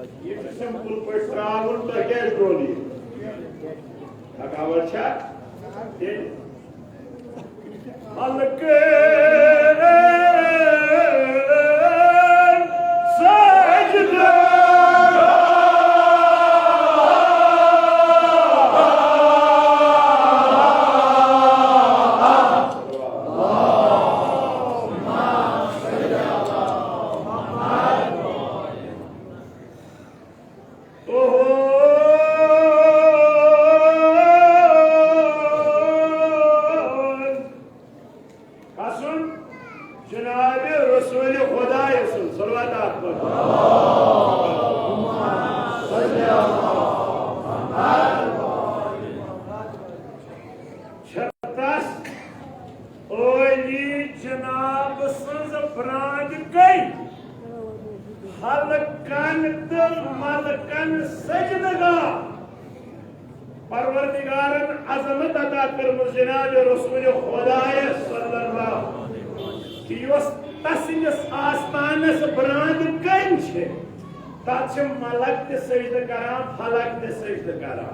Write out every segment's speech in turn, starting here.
ये सिंपल पर ट्रावल तो क्या ट्रोली थकावट छा हल्के सजदा परवरदिगारन अजमत अदा कर्मु जनाब रसूल खुदाए सल्लल्लाहु कि योस तसिस आस्तानस ब्रांद कन छे तछ मलक ते सजद करा फलक ते सजद करा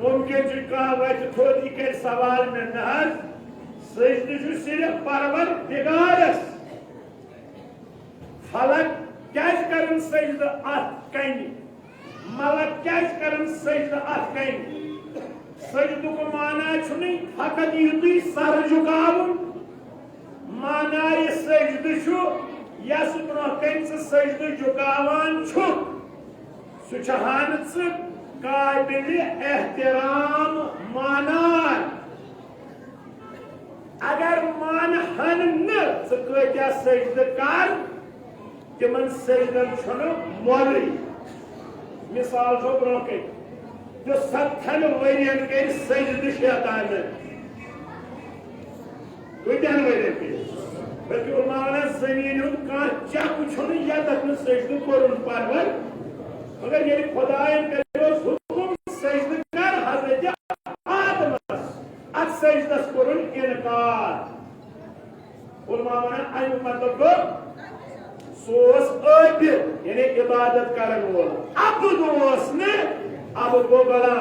मुमकिन छु कहवत थोड़ी के सवाल में नहर सजद छु सिर्फ परवरदिगारस फलक क्या करन सजद अत कन मलक क्या करन सजद अत कन सजद को माना छुनी फकत युति सर झुकावन माना ये सजद छु यस ब्रो कन सजद झुकावान छु सुचहान काबिल एहतराम माना अगर मान हन न क्या सजद कर तिमन सजदन छुनु मोली मिसाल छो ब्रोके जो 70 वरियन के सजद शैतान कुदन वरियन के बल्कि उलमाना जमीन उन का चक छुनु या तक सजद करन परवर मगर ये खुदायन करो हुकुम सजद कर हजरत आदम अत सजदस करन इनकार उलमाना आई मतलब सोस आबिद यानी इबादत करन वोल अब्द ओस ने अब्द गो गला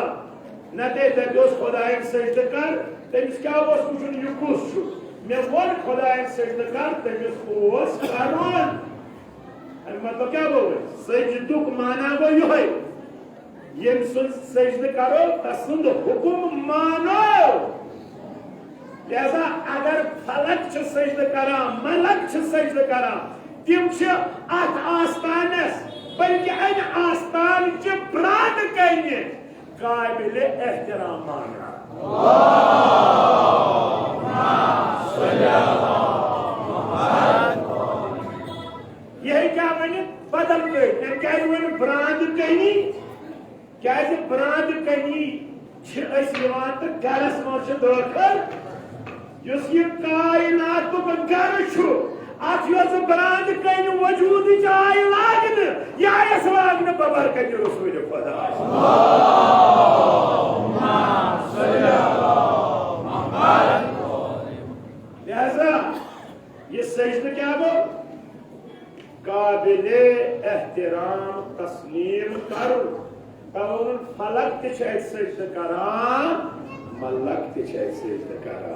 नते दस खुदायन सजद कर तमिस क्या ओस कुछन युकुस छु मे वोल खुदायन सजद कर तमिस ओस करन मतलब क्या बोल सजदुक माना गो योय यम सुन सजद करो तसुंद हुकुम मानो लिहाजा अगर फलक छ सजद करा मलक छ सजद करा तिम अत आस्तानस बल्कि अन आस्तान च ब्रांड कन्ने काबिल एहतराम माना यही क्या वन बदल गई क्या वन ब्रांड कनी क्या ब्रांड कनी तो गरस मज दाखिल युस ये कायनात गर अत ब्रांद कन वजूद आय लागन यस लागन बबरकत रसूल खुदा लिहाजा ये सजद क्या गो काबिल एहतराम तस्लीम करो तवन फलक ते सजद करा मलक ते सजद करा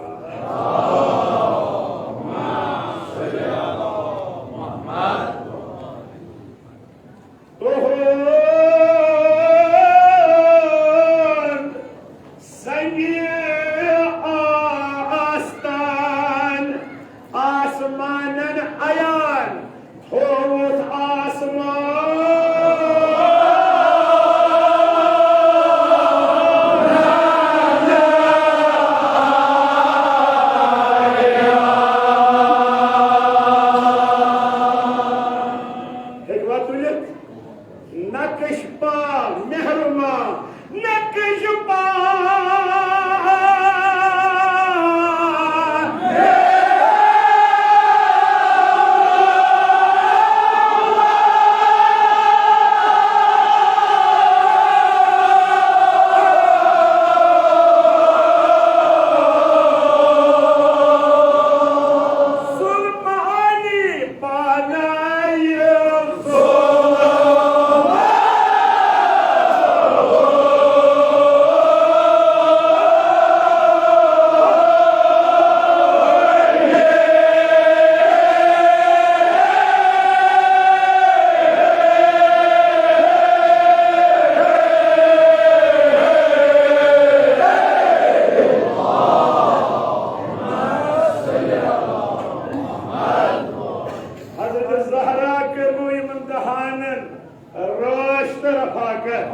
रोशत रफाकत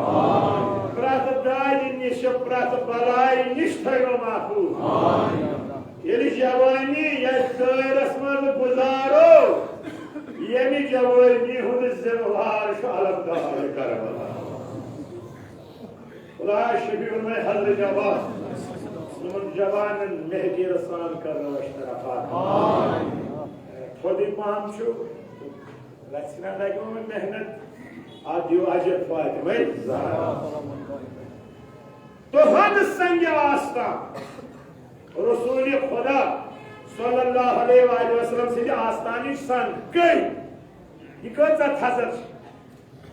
प्रत दादि निश प्रत बलाई निश थो महफूज ये जवानी यस मज गुजारो यमि जवानी हुद जिम्मेवार अलगदार कर खुदा शबीर में हजर जवान जवान मेहदी रसान कर रोशत रफाकत थोड़ी पाम छु लक्षणा लगे में मेहनत आज यो अजब बात है तो हद संज्ञा आस्था रसूल खुदा सल्लल्लाहु अलैहि वसल्लम से आस्थानी सन कई ये कचा थजर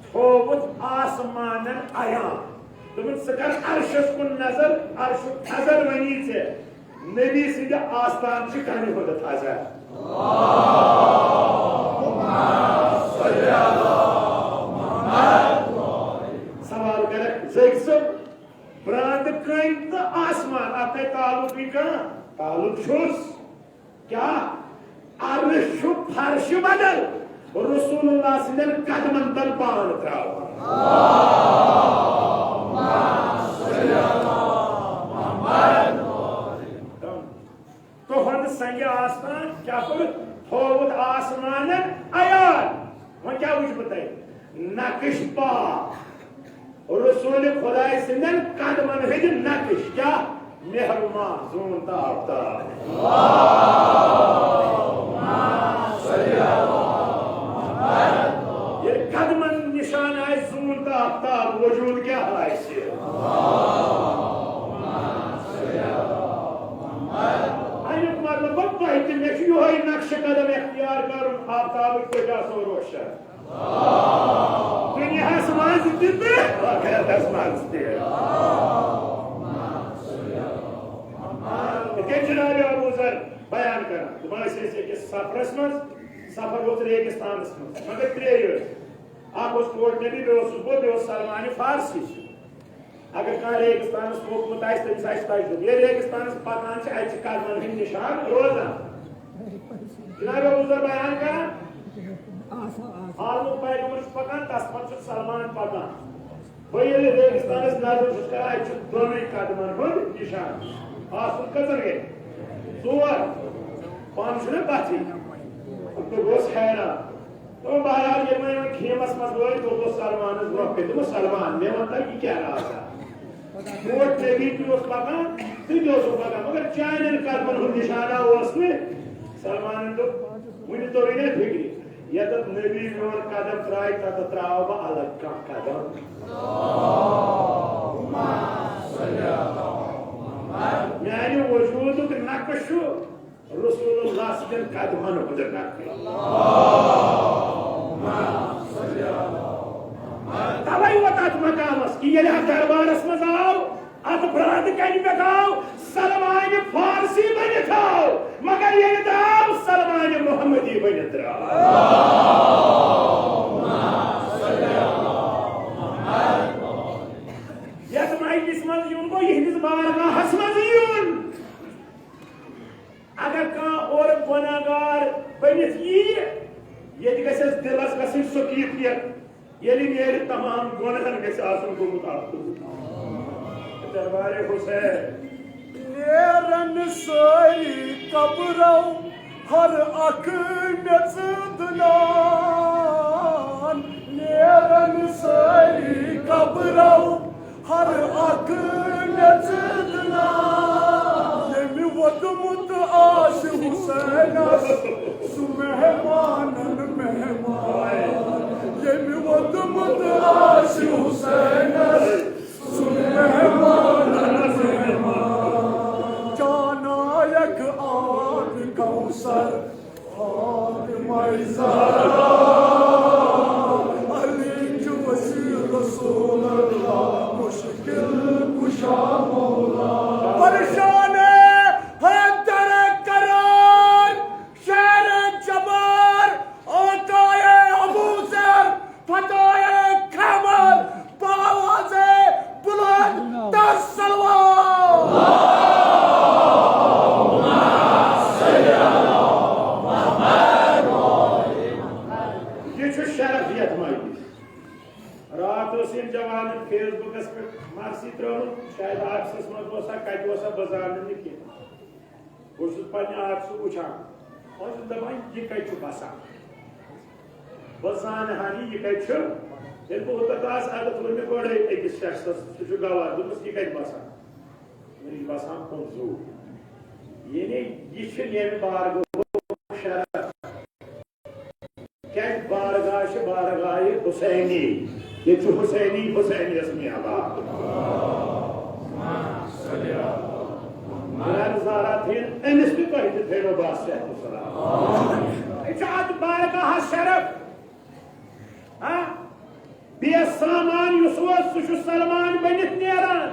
थोबुत आसमानन आया तुम सकर अर्शस कुन नजर अर्श थजर वनी से नबी से आस्थान से कने होत थजर सवाल कर ब्रांड कहीं तो आसमान अपने ताल्लुक भी कहाँ ताल्लुक छुस क्या अर्श फर्श बदल रसूलुल्लाह सिंदन कदमन तल पान त्राव तो हद संज्ञा आसमान क्या कर थोवत आसमान आयात वह क्या कुछ बताए नक्श पा रसूल खुदा सिंदन कदमन हिद नक्श क्या मेहरुमा जोन ताफ्ता ये कदमन निशान है जोन ताफ्ता वजूद क्या है इससे अयुक मतलब बच्चे में क्यों है नक्श कदम इख्तियार करूं आफ्ताब को जासो रोशन दुनिया आसमान से दिते आखिरत आसमान से के जनाब अबू ज़र बयान करा तुम्हारे से कि सफर हो रेगिस्तान मगर त्रेय आप उस कोर्ट में भी बे सलमान फारसी अगर कह रेगिस्तान मोकमुत ये रेगिस्तान पकान कदमन हिंद निशान रोजान जनाब अबू ज़र बयान करा आलू पैगंबर पकान तस पे सलमान पकान वह रेगिस्तान नजर दोनों कदमन हुंद निशान आसुन कचर गए जोर पान बथी तो गोस हैरान तो बहरहाल ये मैं खेमस मज वो तो सलमान ब्रोह पे तो सलमान मैं वता ये क्या रहा था कोर्ट में भी उस पकान तो पकान मगर चाइनल कदमन हुंद निशाना उसने सलमान तो मुझे तो नहीं फिक्री या तो नबी मोर कदम त्राई ता त्राव बा अलग का कदम यानी वजूद के नक्श रसूलुल्लाह के कदमन उधर नक्श तवई वतात मकामस कि ये दरबारस में आओ अत ब्रांड कहीं पे खाओ सलमान फारसी बन खाओ मगर ये दाव सलमान मोहम्मदी बन त्राओ अगर कह और गुनाहगार बनित ये दिलस गसिन सुकीफियत ये मेरे तमाम गुनाहन गसन गोमुत दरबार हुसैन नेरन सोई कब्रो हर अख नजदनान नेरन सोई कब्रो हर अख नजदनान यमि वदमुत आश हुसैन सुमेहमानन मेहमान यमि वदमुत आश हुसैन सुमेहमानन मेहमान चानायक आग कौसर आग मैज़रा अली जो वसी रसूल अल्लाह मुश्किल कुशा मौला परेशान है दर करार शहर जबार ओताए अबू ज़र फताए खैबर बावाज़े बुलंद तसलवार फेसबुक पे मार्सी त्रोन शायद आर्ट्स मज कत बजान बहुत पे आर्ट्स वुचान दपान यह कत बसान बह जान यह कत बह तक आदत वो मे गोड़े अकिस शख्स सह गवाह दोपस यह कत बसान यह बसान पंजूर यानी यह बारगाह शरफ क्या बारगाह बारगाह हुसैनी ये हुसैनी हुसैनियस में आबाद जारा थे अमिस भी कह थे बास सेहत बारगाह शरफ बे सामान सह सलमान बनित नेरान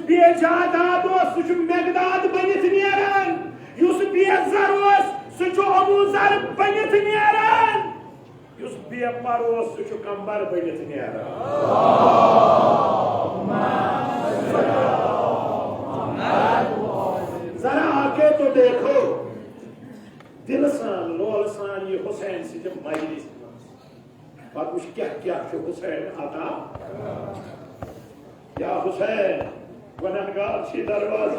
बे जायदाद सह मेगदाद बनित नेरान बे जर सह अबू जर बनित नेरान बेपर सह कंबर बनित नेरान जरा आके तो देखो दिल सान लोल सान ये हुसैन सह मजलिस पत वुच क्या क्या हुसैन अता या हुसैन वननगार दरवाज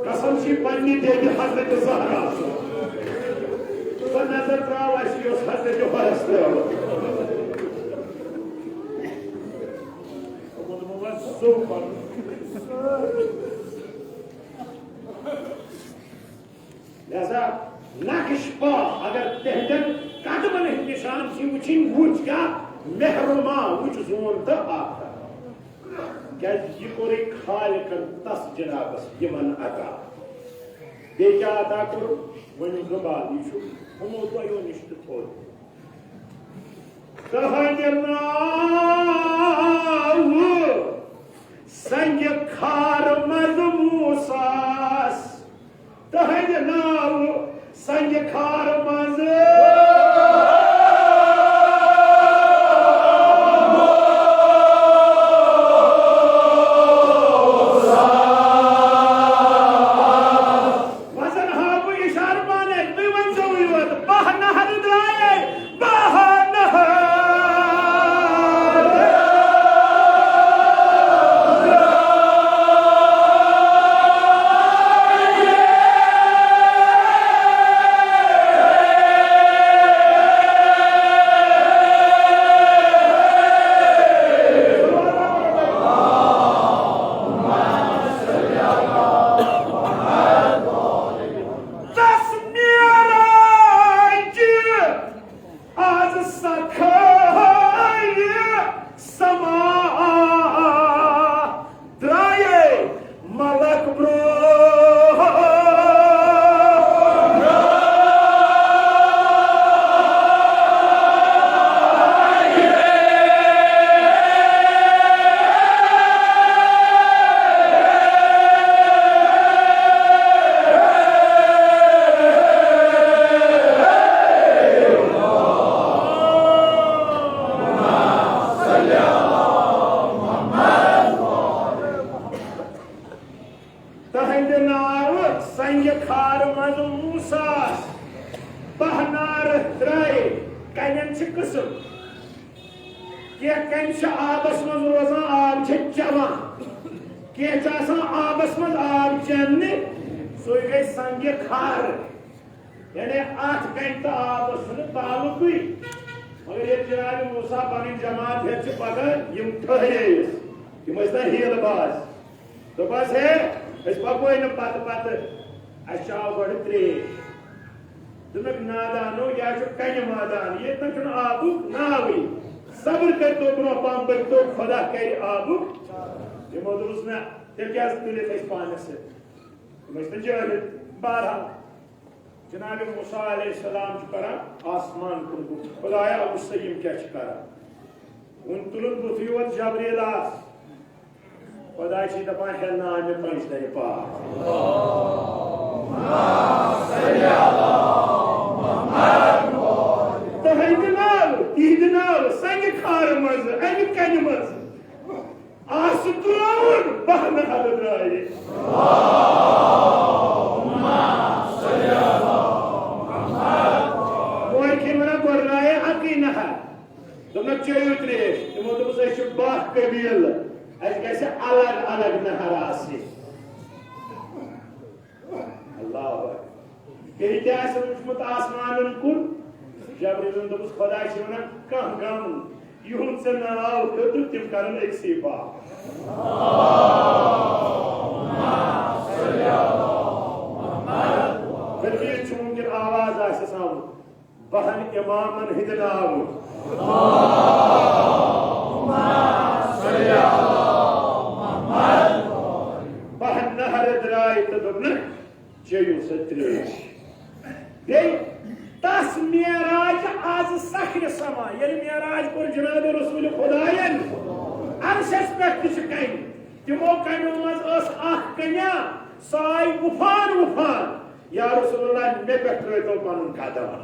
कसम पन्नी देवी हजरत ज़हरा नजर त्राव हजरत जोहरस लिहाजा नक्श पा अगर तेहदन कदमन निशान वुचिन वुच क्या मेहरुमा वुच जोन तो आखा क्या यह कोर खालिकन तस जनाबस यमन अता बे क्या अता कोर वन गबाल यह हमो तो निश्त थोड़ संग खार मज मूसास तहज नाव संग खार मज आबस मज रोजान आब चवान कह आबस मज आब चेन सो गई संग खार यानी अत गन तो आबस तालुक मगर ये जनाब मूसा पन जमात हे पकड़ यम ठहरे यम हेल बाज दोपस हे पको पत पत आव गो त्रेश दुनक नादानो या कन मादान ये आबुक नावी सब्र कर तो ब्रो पाम पर तो खुदा कर आबुक यमो दुस ना तेल क्या तुलित पानस से जहर बहरहाल जनाब मूसा अलैहिस्सलाम करा आसमान कुन खुदाया उससे यम क्या करा उन तुलन बुथ योत जबरील खुदा दपान हेलना मे पंच दे पाक तीद नाव संग खार मज अमि कन मज आस त्रोन बहन हल द्राये मोर खिमना गोरनाये हकी नहा तुम चेयु त्रेश तुम बेहते वुचमुत आसमान कुन जबरीलन दोपस खुदा वन कह गम युन से नाव कदु तिम करन एकसी बा फिर भी चुंगिर आवाज आसान बहन इमामन हिंद नाव बहन नहर द्राय तो दुन चेयु सत्रेश बे तस मेराज आज सखर समा ये मेराज को जनाब रसूल खुदायन अरशस पे कन तमो कनो मज कन्या साय उफान उफान या रसूलुल्लाह मे पे त्रो पन कदम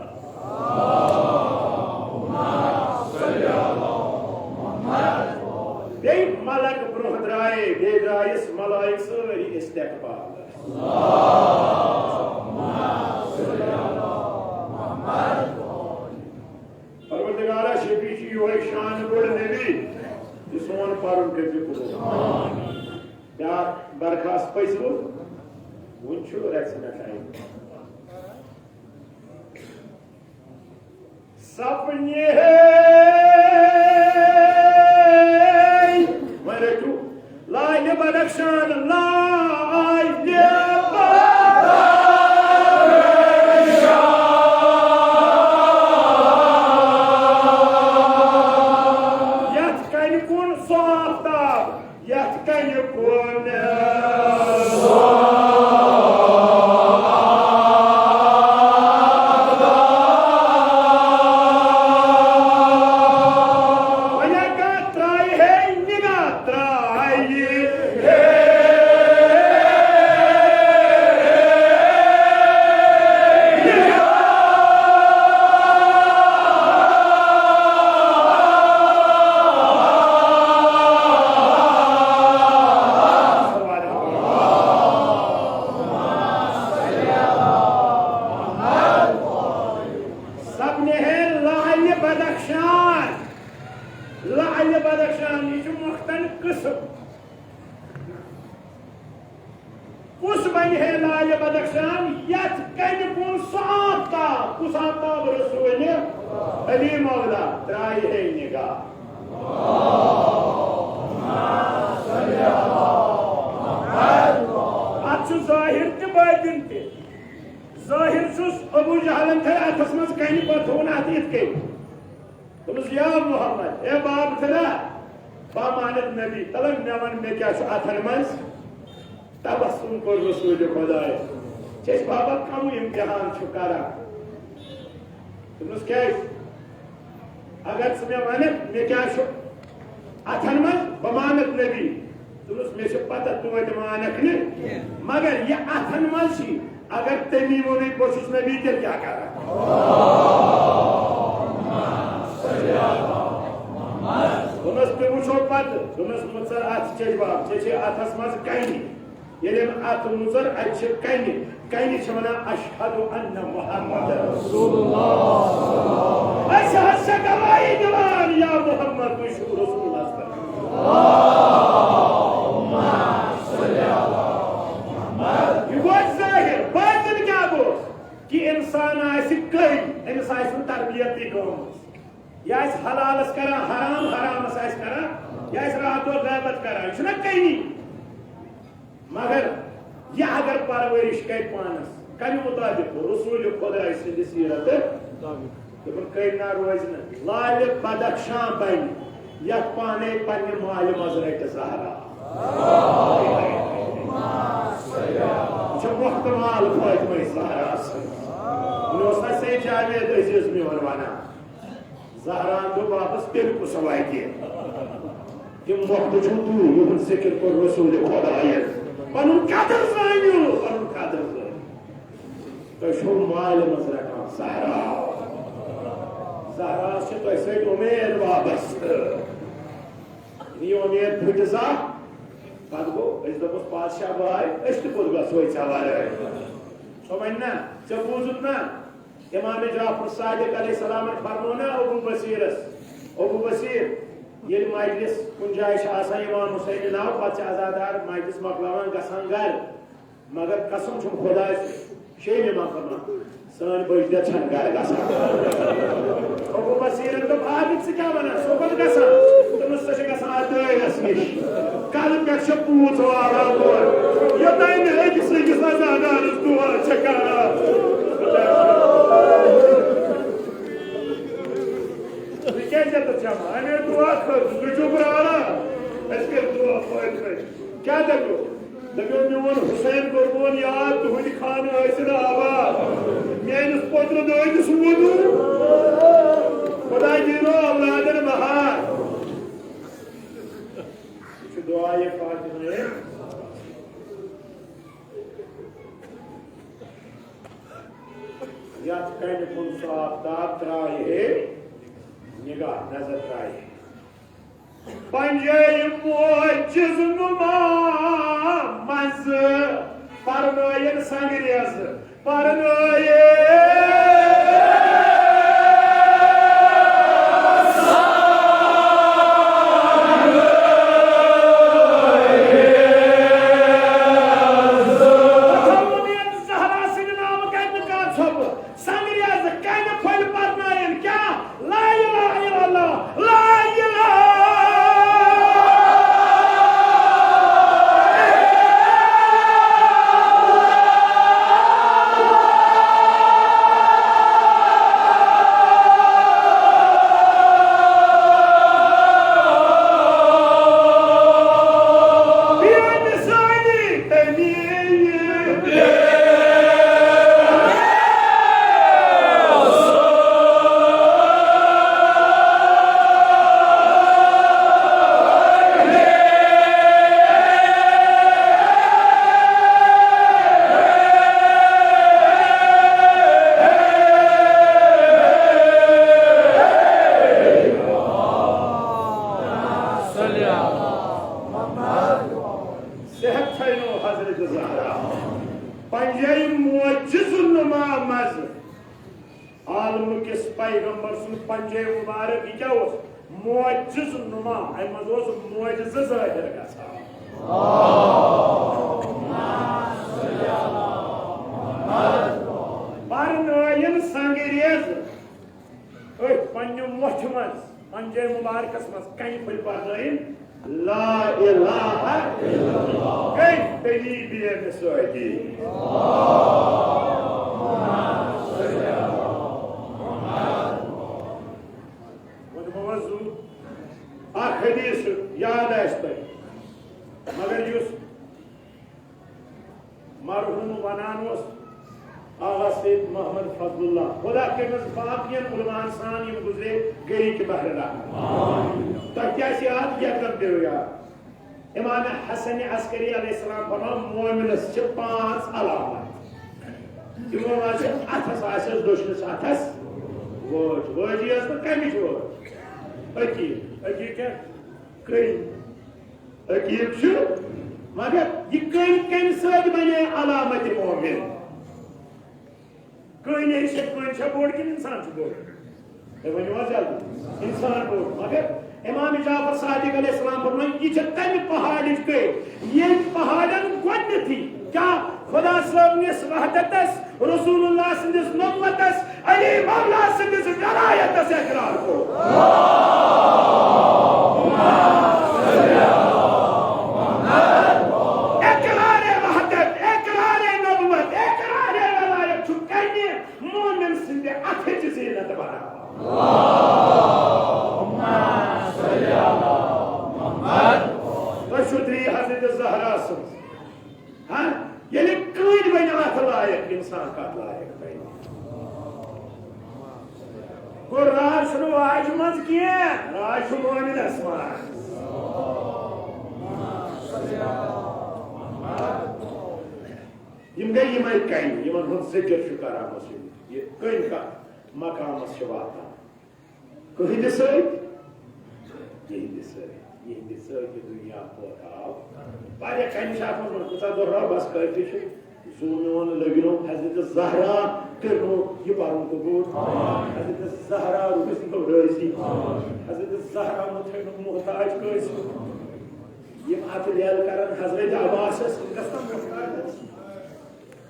बे मलक ब्रोह द्राय बे द्रायस मलाइक सारी इस्तकबाल परवरदिगारा शफी की यो शान बोल नबी सोन पारुन के क्या बरखास्त पैसो वुंचु रचना टाइम सपने मेरे तू लाइल बदक्षान लाइल अगर मे वन मे क्या अथन मज बमानत नबी तुस मे पता तोत मानक मगर यह अथन मज अगर तमी वोन बहुत नबी तेल क्या कर पे वो पे मुसर अथ चबाब अथस मज कन ये अत मुसर अत कन वन अशहदु अन्न मुहम्मद रसूलुल्लाह गवाही दिवान या मुहम्मद रसूलुल्लाह बातिन क्या गो कि इंसान अमिस तरबियत यह हलालस कर हराम हरामस कर रात गैबत कर कहीं मगर यह अगर परवरिश कर पानस कम मुताबिक रसूल खुदा सद सीरत कना रोज लाल बदक्षां बन यथ पाने पन्ने माल मज रट जहरा मुख्तमाल फातमा जहरा से जावेद अजीज मोन वना जहरान दो वापस तेल को सवाई के तुम वक्त छो तू युहन जिक्र को रसूल खुदा पन कदर जानियो पन कदर तो शो माल मज रटा जहरा जहरा से तो ऐसे उम्मीद वापस ये उम्मीद फुटजा पद गो इस दफा पादशाह भाई अस्त पुत गो सवार समझना चे बूजुत ना इमाम जाफर सादिक अलैहिस्सलाम फरमो ना अबू बसीर ये मजलिस कुन जाय इमाम हुसैन नाव पे आजादार मजलिस मकलावान गसान घर मगर कसम खुदा Şeyle bakma. Sana bu işte çangar gasa. O basiren to bhagit se kya bana? Sokat gasa. To mustache gasa aday gasmiş. Kalıp kaçı puto ağlar. Ya da ne ekisi zadanız dua çekara. Dikkat et çama. Hani dua kır. Gücü bırakla. Eski dua koy. Kya diyor? Demiyor mu Hüseyin Kurban ya tuhudi khanı aysına aba. Meğnis potru döydi suvudu. Kuday dino avladını bahar. Şu duayı Fatiha'ya. Yat kayni kunsa aftab trahi. Nigah nazar trahi. Panjayı muciz numamazı paranoyanı sangriyazı paranoya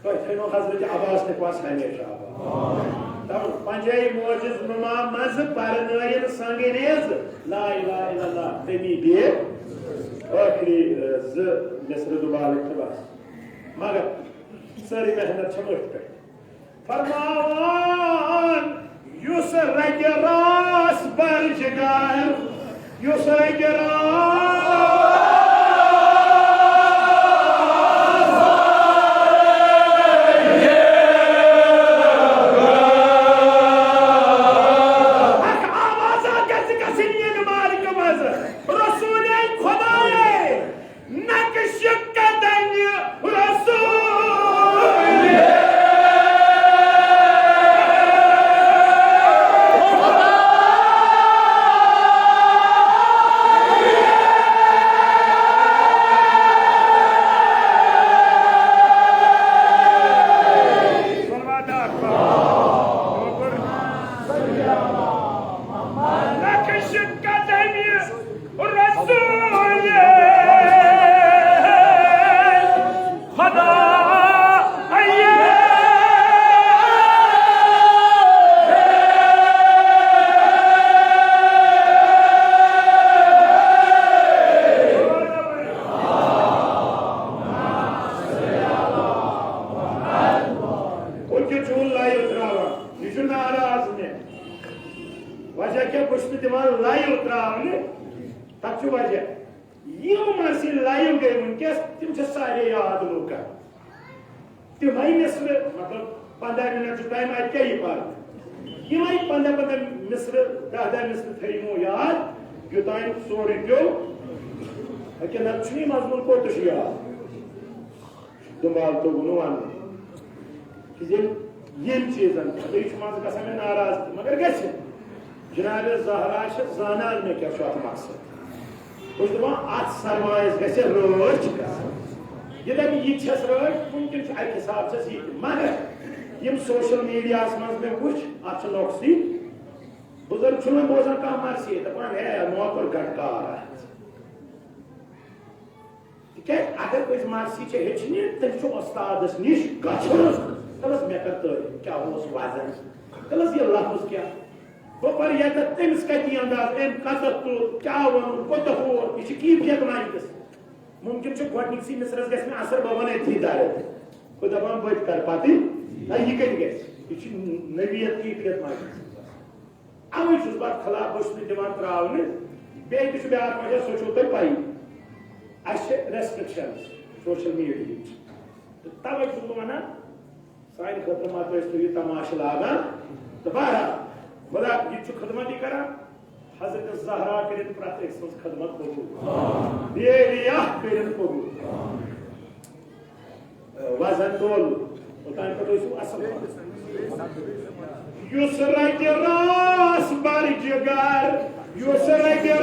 तो थो हजरत अब्बास तकवास हमेशा तब पंजाई मोजिज नुमा मज परनायन संगनेज ला इलाहा इल्लल्लाह तमी बे आखिरी ज मिस्र दुबाल बस मगर सारी मेहनत छमट पे फरमान युस रग रास बरजगार युस रग सोशल मीडिया में कुछ अच्छा नौकसी बुजुर्ग छुना बोझा का मर्सी दपान है नौकर गटकार क्या अगर कोई मर्सी चे हेचनी तब छो उस्तादस निश गछन तलस मे करतो क्या होस वाजन तलस ये लफ्ज क्या वो पर या तमिस कती अंदाज एम कत तो क्या वन कोत हो इस की फेक माइकस मुमकिन छ गोटनिक सी मिसरस गस में असर बवन थी दारे को दबान बच कर पाती ना ये कत गस इस नबीयत की फेक माइकस अवे छुस बात खिलाफ बस में दिमाग त्रावने बे किछ ब्याह वजह सोचो तो पाई अच्छे रेस्ट्रिक्शंस सोशल मीडिया तो तब छुस वना साइन खत्म मात्र ये तमाशा लागा तो बारा खुदा ये खदमत ही करा हजरत ज़हरा के प्रत एक सज खदमत कबूल ये लिया करिन कबूल वजन तोल उतान को तो असल युसरा के रास बारी जगार युसरा के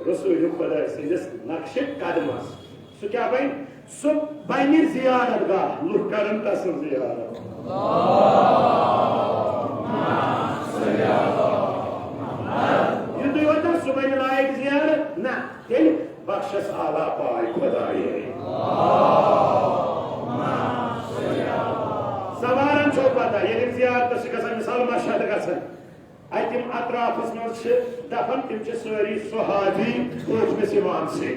रसूल खुदा सदिस नक्श कदमस सह क्या बन सह बन जियारत गाह लुक करन तस जियारत युद्ध योता सह बन लायक जियारत ना तेल बख्शस आला पाय खुदाई सवारन छो पता ये जियारत से गसन मिसाल मशहद गसन अतिम अतराफस मज दफन तिम सारी सहाबी कोचमस इमाम से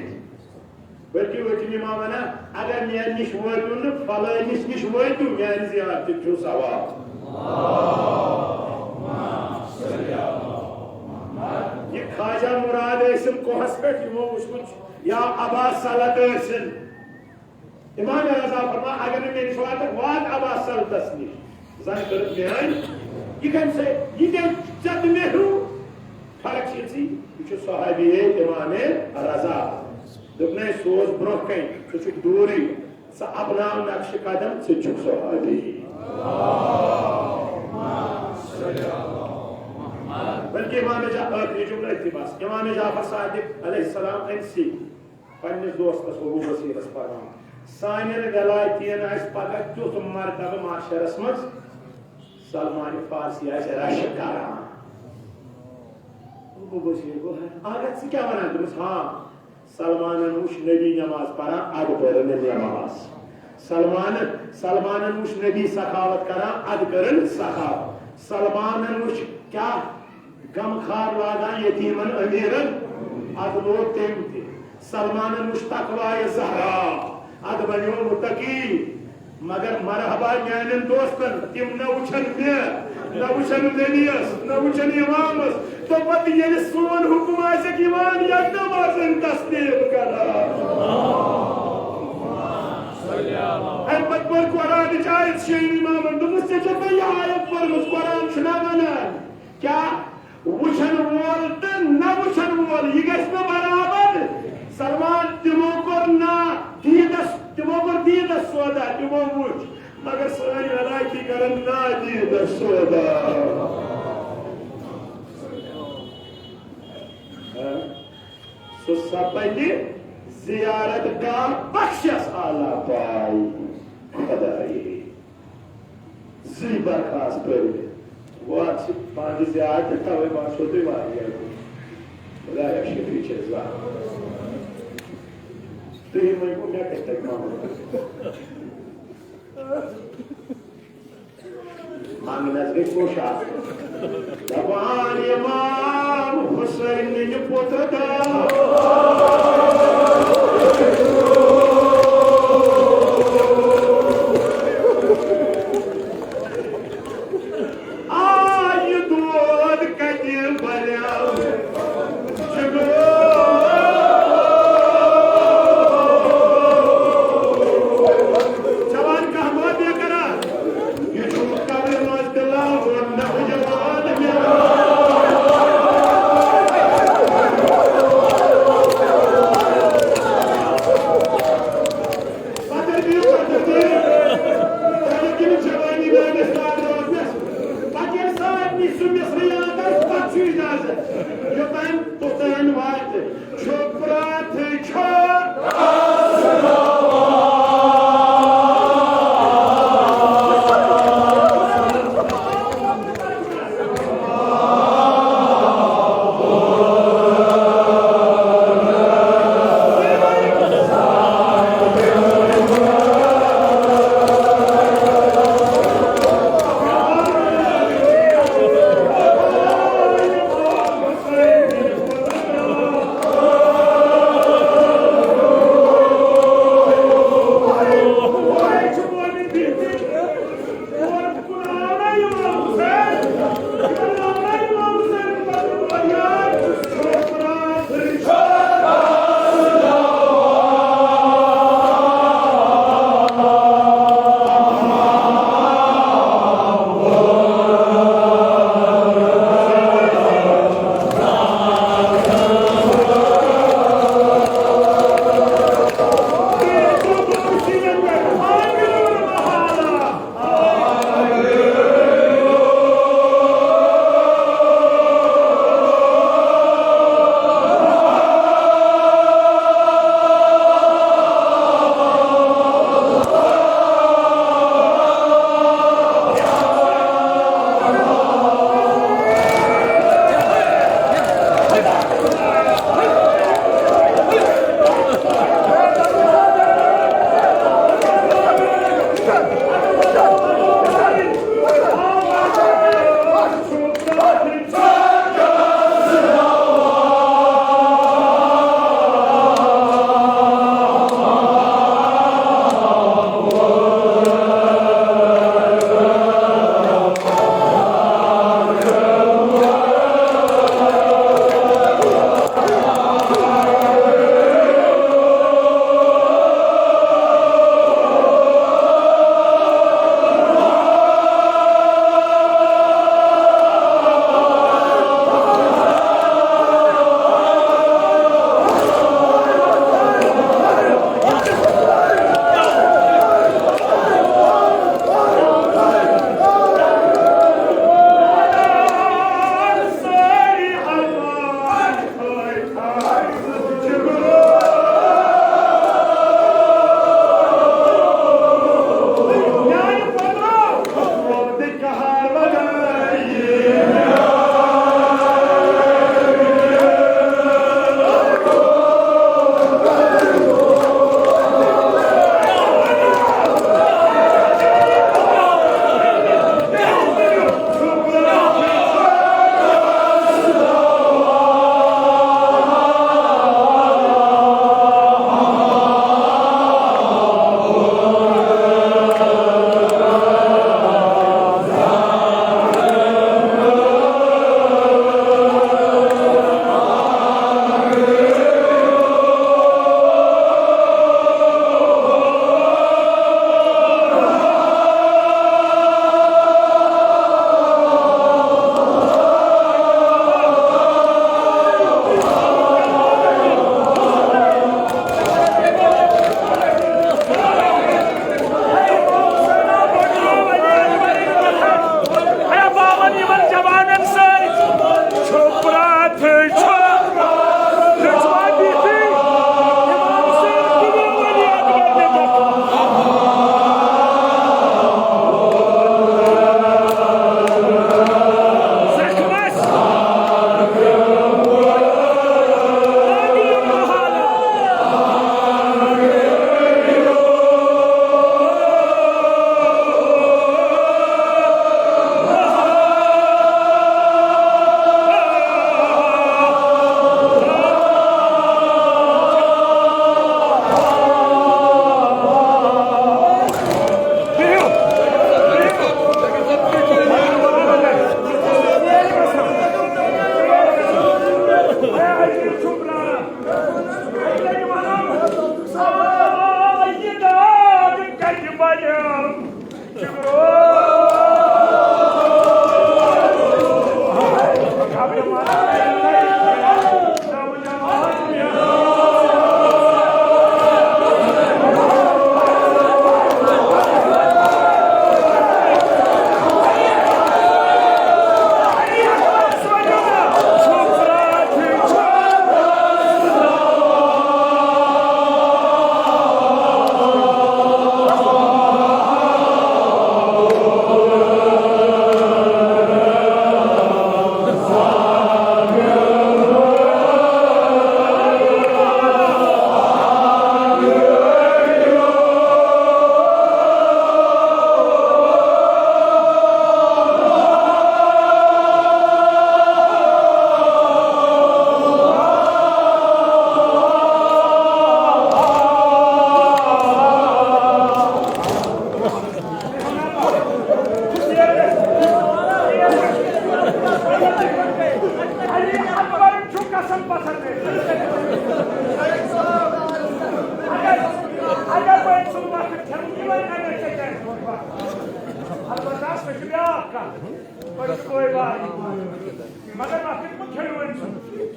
बल्कि वोटिन इमाम वना अगर मेन निश वोटू न फलानिस निश वोटू मेन जियारत छो सवाब ये खाजा मुराद ऐसन कोहस पे यमो वुचमुत या अब्बास सलत ऐसन इमाम रजा फरमा अगर मे निश वात अब्बास सलतस निश जन कर मेन ये कम से ये जब नेहरू फर्क छी ये सहाबी इमाम रजा दुपने सोज ब्रोह कहीं सह दूरी सह अपना नक्श कदम सह सहाबी बल्कि इमाम जाफर सादिक अलैहिस्सलाम अंसी पन्निस दोस्तस अबू बसीरस परमान सानिन गलायतियन आस पगह तुत मर्तबह माशरस मज सलमान फारसी आस रश करान अबू बसीर गो आगत से क्या वनान तुमस हाँ सलमानन वुच नबी नमाज पढ़ान अद करन नमाज सलमानन वुच नबी सखावत करान अद करन सखावत सलमानन वुच क्या गमखार लागान यतीमन अमीरन अद लोग तेम ते सलमानन वुच तकवाए ज़हरा अद बनो मुतकी मगर मरहबा मेन दोस्तन तिम न वुचन मे न वुचन नबियस न वुचन इमामस तो पत ये सोन हुकुम आसक ईमान या नमाज तस्दीक करा है पत पर कुरान जायज शे इमाम दुमस से जब ये आयत पर कुरान सुना बना क्या वुचन वोल त न वुचन वोल ये गस न बराबर सलमान तिमो को ना दीदस सोदा तिमो वुच मगर सारी अदायगी करन ना दीदस सोदा सो सपने जियारत का बख्शस आला पाई खुदाई जी बरखास्त पर वो अच्छी पांच जियारत तवे बात होते वाली खुदाया शफी चेज़ा तो ये मैं को क्या कहता है मांगना से कोशा जवान इमाम हुसैन ने पुत्र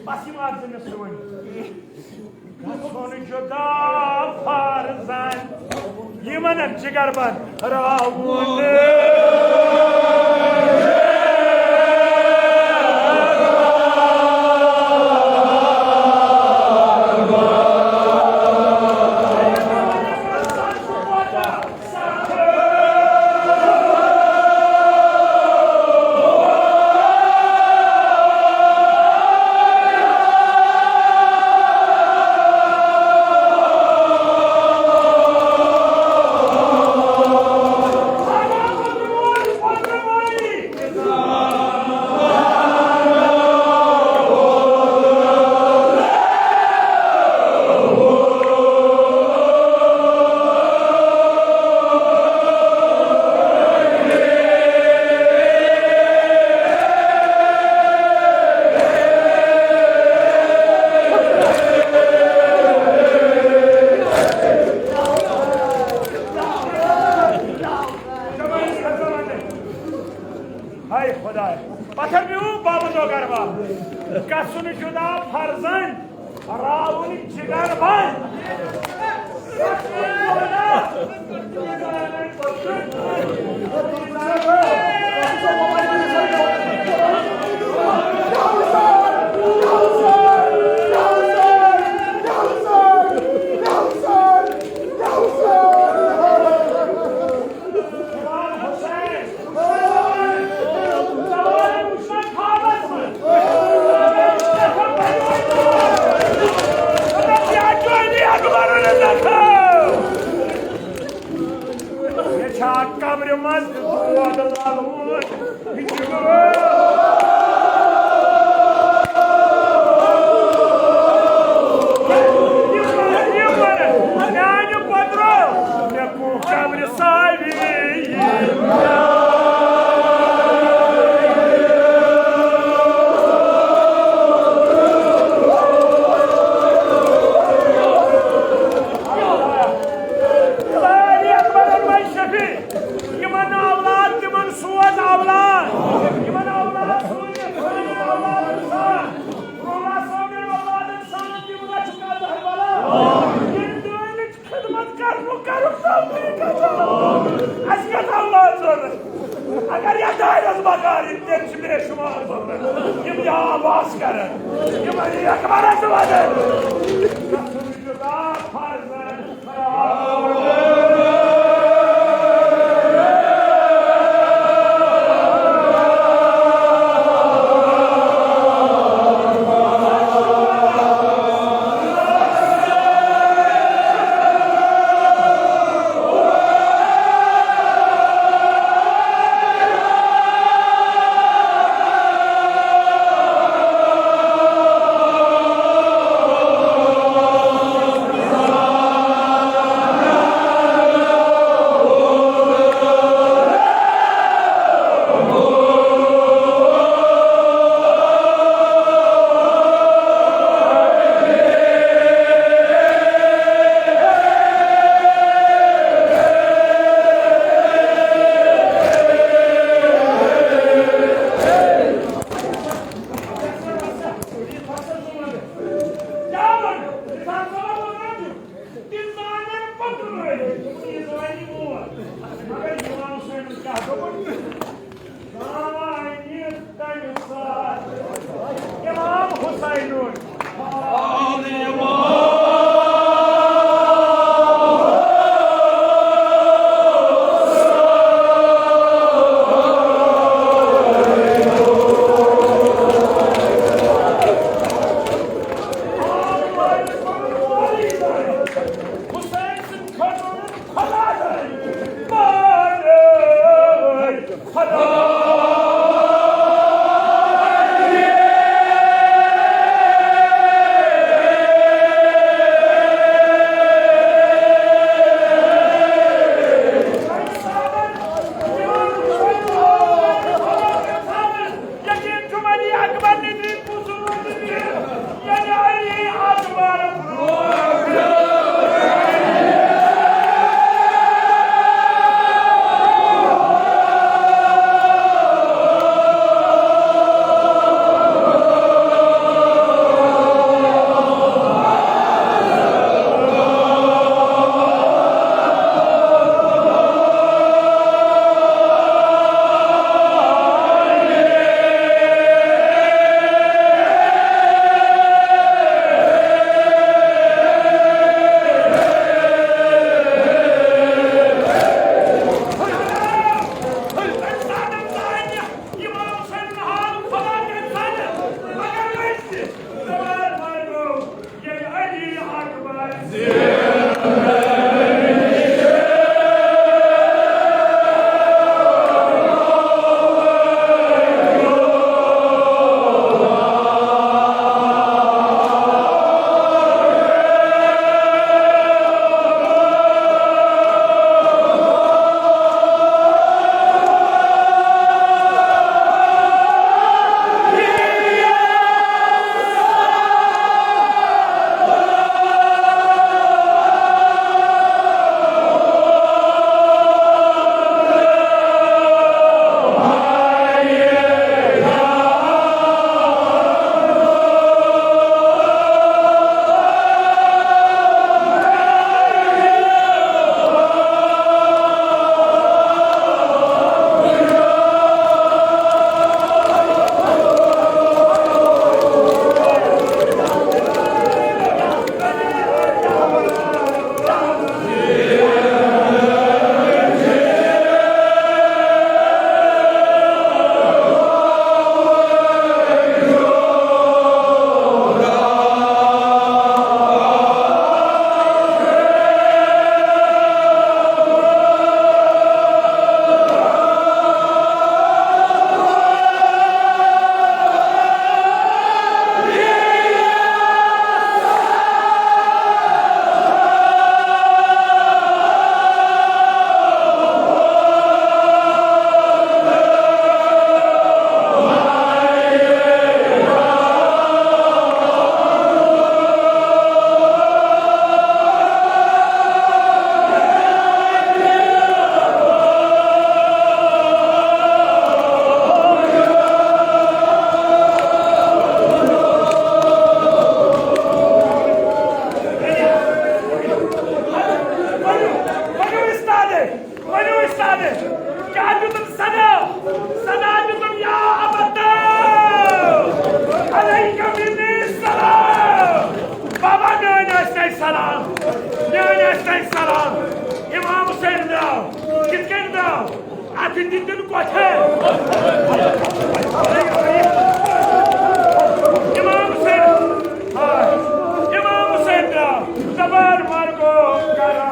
Bas yim ağzını sıvın. Gazonu juda farzan. Yemenem cigarban. Ravune. Hay Khuday, pathar bhi hu babado garba. Kasunu juda farzan, ravuni jigarban. Kamrımız bu adamlar hiç अगर यह दायरस बकारी तेरे शुमार होगा ये मुझे आवाज करे ये मुझे अकबर आवाज है İmam Hüseyin'in Atın dindin kote. İmam Hüseyin. İmam Hüseyin da. Zabar margo kara.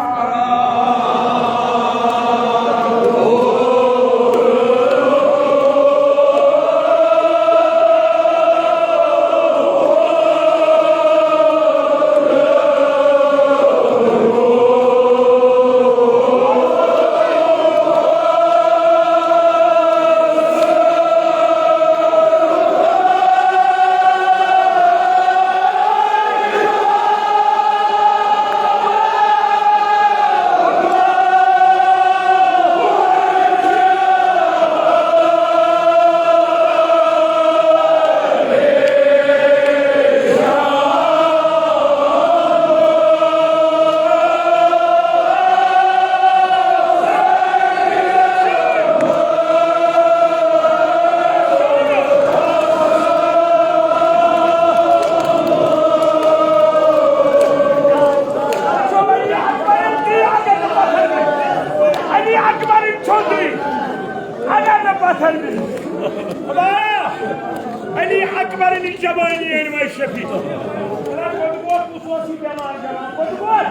Ali Akbar'ın ilcabani yerim eşrefi. Ulan kodukot musosi zaman zaman kodukot.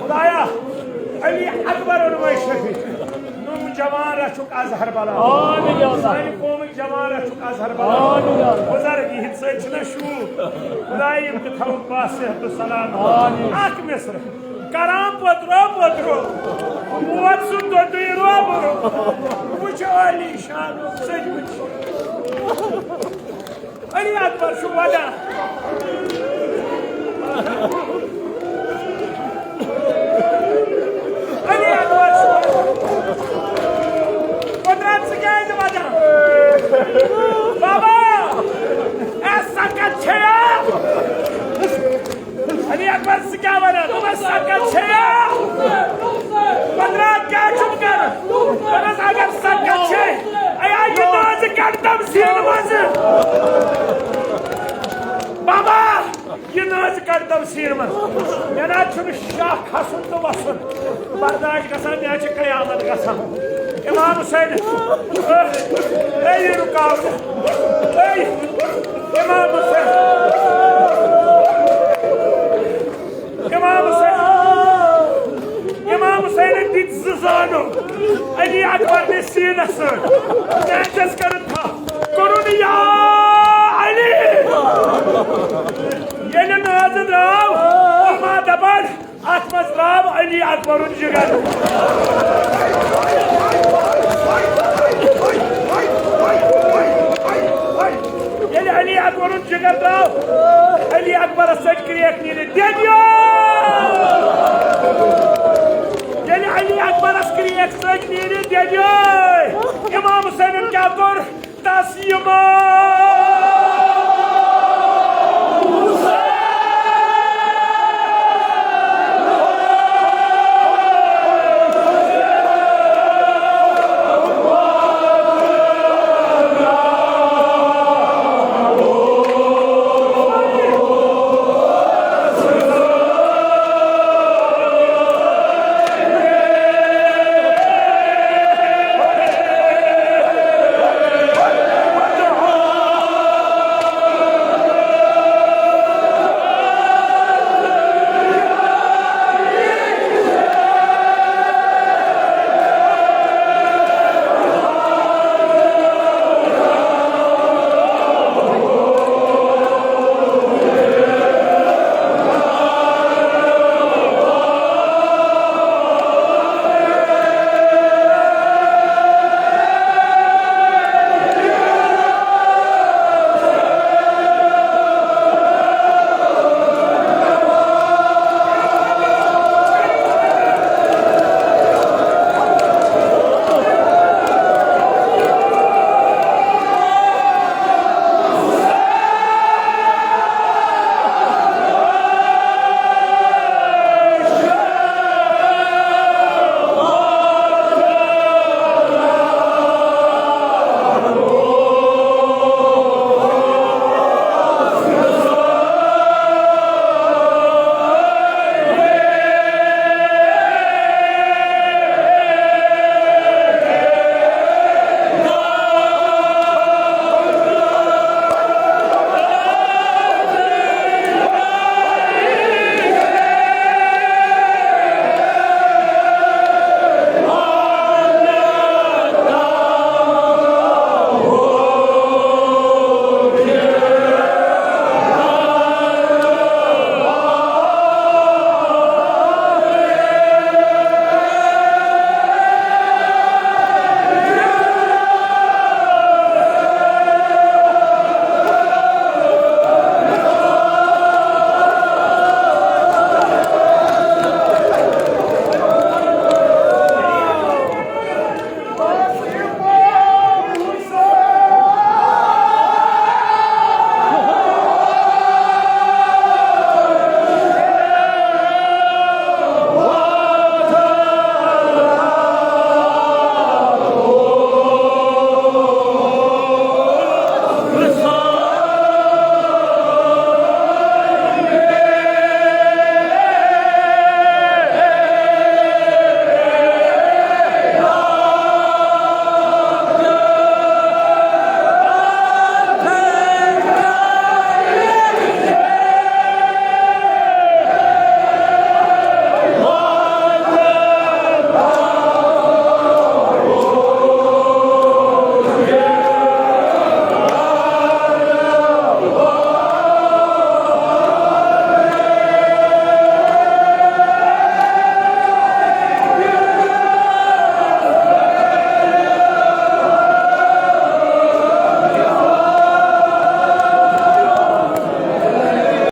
Ulaya Ali Akbar'ın eşrefi. Num camara çok az harbala. Amin ya Allah. Sani komi camara çok az harbala. Amin ya Allah. Ozar ki hitsa içine şu. Ulayim ki tavuk basih salam. Amin. Ak Mısır. Karam potro. Muvatsun döndüğü roburu. Bu Ali şanu sıçmış. Ali Akbar şu vada. Ali Akbar şu vada. Kodrat geldi vada. Baba! Sakat çaya! Ali Akbar sıkı vada. Baba sakat çaya! Kodrat gel çabuk gel. Baba sakat çaya! Ayağı yunazı kartam sirmazı! Baba! Yunazı kartam sirmaz! Yana şunu şah kasındı basın! Bardağıcı kasan ne açık kıyamadı kasan! İmam Hüseyin! Ey rukavlı! Ey! İmam Hüseyin! İmam Hüseyin! İmam Hüseyin'in ditzizanı! Ali Akbar nesinası! Nertes karıta! Korunu ya Ali! Yeni nazı rav! Olma dabar! Atmaz rav Ali Akbar'ın jigarı! Yeni Ali Akbar'ın jigarı rav! Ali Akbar'a saç kiriyak nini dediyor! Yeni Ali Akbar askeriye kısak nini dediyor! İmam Hüseyin'in kavgur tasyıma!